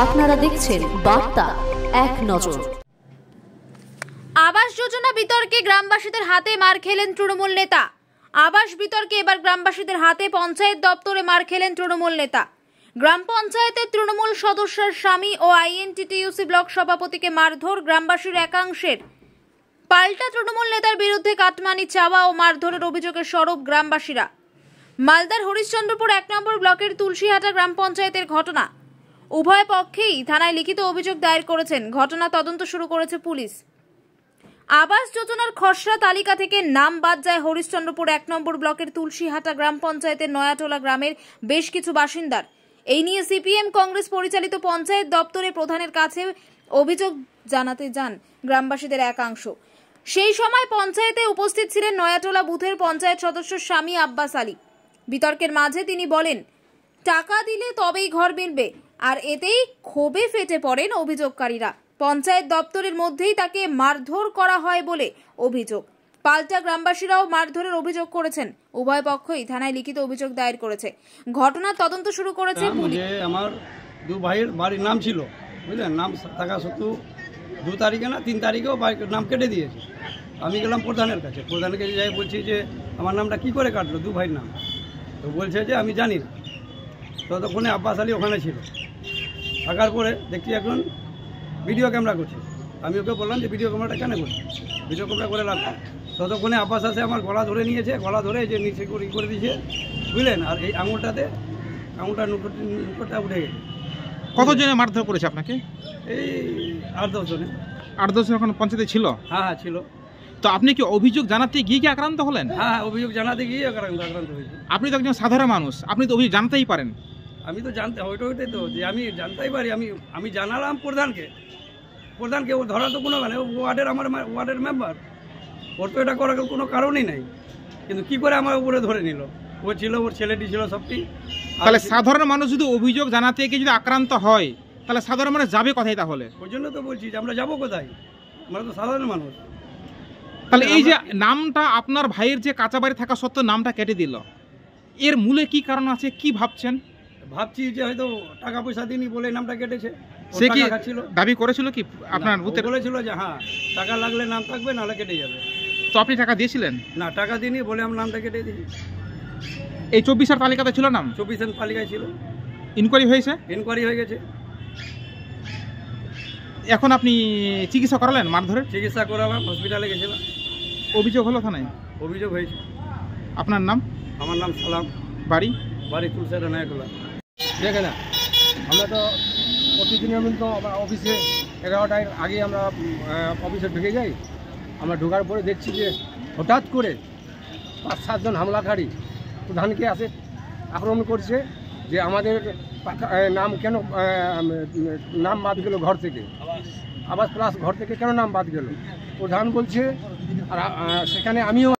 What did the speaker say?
আপনারা দেখছেন বার্তা এক নজর। আবাস যোজনা বিতর্কে গ্রামবাসীদের হাতে মার খেলেন তৃণমূল নেতা। আবাস বিতর্কে এবার গ্রামবাসীদের হাতে পঞ্চায়েত দপ্তরে মার খেলেন তৃণমূল নেতা। গ্রাম পঞ্চায়েতের তৃণমূল সদস্যের স্বামী ও আইএনটিটিইউসি ব্লক সভাপতিকে মারধর গ্রামবাসীর একাংশের। পাল্টা তৃণমূল নেতার বিরুদ্ধে কাটমানি চাওয়া ও মারধরের অভিযোগে সরব গ্রামবাসীরা। মালদার হরিশ্চন্দ্রপুর ১ নম্বর ব্লকের তুলসীহাটা গ্রাম পঞ্চায়েতের ঘটনা। উভয় পক্ষেই থানায় লিখিত অভিযোগ দায়ের করেছেন। ঘটনা তদন্ত শুরু করেছে পুলিশ। আবাস যোজনার খসড়া তালিকা থেকে নাম বাদ যায় হরিশ্চন্দ্রপুর ১ নম্বর ব্লকের তুলসীহাটা গ্রাম পঞ্চায়েতের নয়াটোলা গ্রামের বেশ কিছু বাসিন্দার। এই নিয়ে সিপিএম কংগ্রেস পরিচালিত পঞ্চায়েত দপ্তরে প্রধানের কাছে অভিযোগ জানাতে যান গ্রামবাসীদের একাংশ। সেই সময় পঞ্চায়েতে উপস্থিত ছিলেন নয়াটোলা বুথের পঞ্চায়েত সদস্য স্বামী আব্বাস আলী। বিতর্কের মাঝে তিনি বলেন, টাকা দিলে তবেই ঘর মিলবে, আর এতেই ক্ষোভে ফেটে পড়েন অভিযোগকারীরা। পঞ্চায়েত দপ্তরের মধ্যেই তাকে মারধর করা হয় বলে অভিযোগ। পাল্টা গ্রামবাসীরাও মারধরের অভিযোগ করেছেন। উভয় পক্ষই থানায় লিখিত অভিযোগ দায়ের করেছে। ঘটনার তদন্ত শুরু করেছে পুলিশ। আমার দু ভাইয়ের বাড়ির নাম ছিল, বুঝলেন, নাম থাকা সত্ত্বেও 2 তারিখে না 3 তারিখেও নাম কেটে দিয়েছে। আমি গেলাম প্রধানের কাছে, প্রধানের কাছে যাই বলছি যে আমার নামটা কি করে কাটলো, 2 ভাইয়ের নাম। তো বলছে যে আমি জানি না। ততক্ষণে আব্বাস আলী ওখানে ছিল। থাকার পরে দেখছি এখন ভিডিও ক্যামেরা করছে। আমি ওকে বললাম যে ভিডিও ক্যামেরাটা কেন করছি, ভিডিও ক্যামেরা করে রাখলাম। ততক্ষণে আব্বাস আসে আমার গলা ধরে নিয়েছে, গলা ধরে যে নিচে করে দিয়েছে, বুঝলেন। আর এই আঙুলটার নুকরটা উঠে গেছে। কতজনে মারধর করেছে আপনাকে? এই 8-10 জনে। 8-10 জন এখন পঞ্চায়েতে ছিল? হ্যাঁ ছিল। তো আপনি কি অভিযোগ জানাতে গিয়ে কি আক্রান্ত হলেন? হ্যাঁ, অভিযোগ জানাতে গিয়ে আক্রান্ত হয়েছে। আপনি তো একজন সাধারণ মানুষ, আপনি তো অভিযোগ জানতেই পারেন। আমি তো ওইটাই তো যে আমি জানতেই পারি। আমি জানালাম প্রধানকে। ও ধরা তো কোনো মানে আমার ওয়ার্ডের মেম্বার, ওর তো এটা করার কোনো কারণই নাই। কিন্তু কি করে আমার উপরে ধরে নিল? ও ছিল, ওর ছেলেটি ছিল, সবটি। তাহলে সাধারণ মানুষ যদি অভিযোগ জানাতে গিয়ে যদি আক্রান্ত হয়, তাহলে সাধারণ মানুষ যাবে কোথায়? তাহলে ওই জন্য তো বলছি যে আমরা যাবো কোথায়? আমরা তো সাধারণ মানুষ। তাহলে এই যে নামটা আপনার ভাইয়ের যে কাঁচা বাড়ি থাকা সত্ত্বেও নামটা কেটে দিল, এর মূলে কি কারণ আছে, কি ভাবছেন? ভাবছি যে হয়তো টাকা পয়সা দিনই বলে নামটা কেটেছে। সে কি দাবি করেছিল কি আপনার বুথে? বলেছিল যে হ্যাঁ, টাকা লাগলে নাম থাকবে, নাহলে কেটে যাবে। তো আপনি টাকা দিয়েছিলেন? না, টাকা দিইনি বলে আমার নামটা কেটে দিই। এই 24-এর তালিকাতে ছিল নাম? 24-এর তালিকায় ছিল। ইনকোয়ারি হয়েছে? ইনকোয়ারি হয়ে গেছে। এখন আপনি চিকিৎসা করালেন? মারধরের চিকিৎসা করালাম, হসপিটালে গেছিলাম। অভিযোগ হলো থানায়? অভিযোগ হয়েছে। আপনার নাম? আমার নাম সালাম। বাড়ি তুলসীহাটা নয়াটোলা। দেখে না, আমরা তো প্রতিদিনের মতো অফিসে 11টার আগে আমরা অফিসে ঢুকে যাই। আমরা ঢোকার পরে দেখছি যে হঠাৎ করে 5-7 জন হামলাকারী প্রধানকে আসে আক্রমণ করছে যে আমাদের নাম কেন নাম বাদ গেল ঘর থেকে, আবাস প্লাস ঘর থেকে কেন নাম বাদ গেল। প্রধান বলছে, আর সেখানে আমিও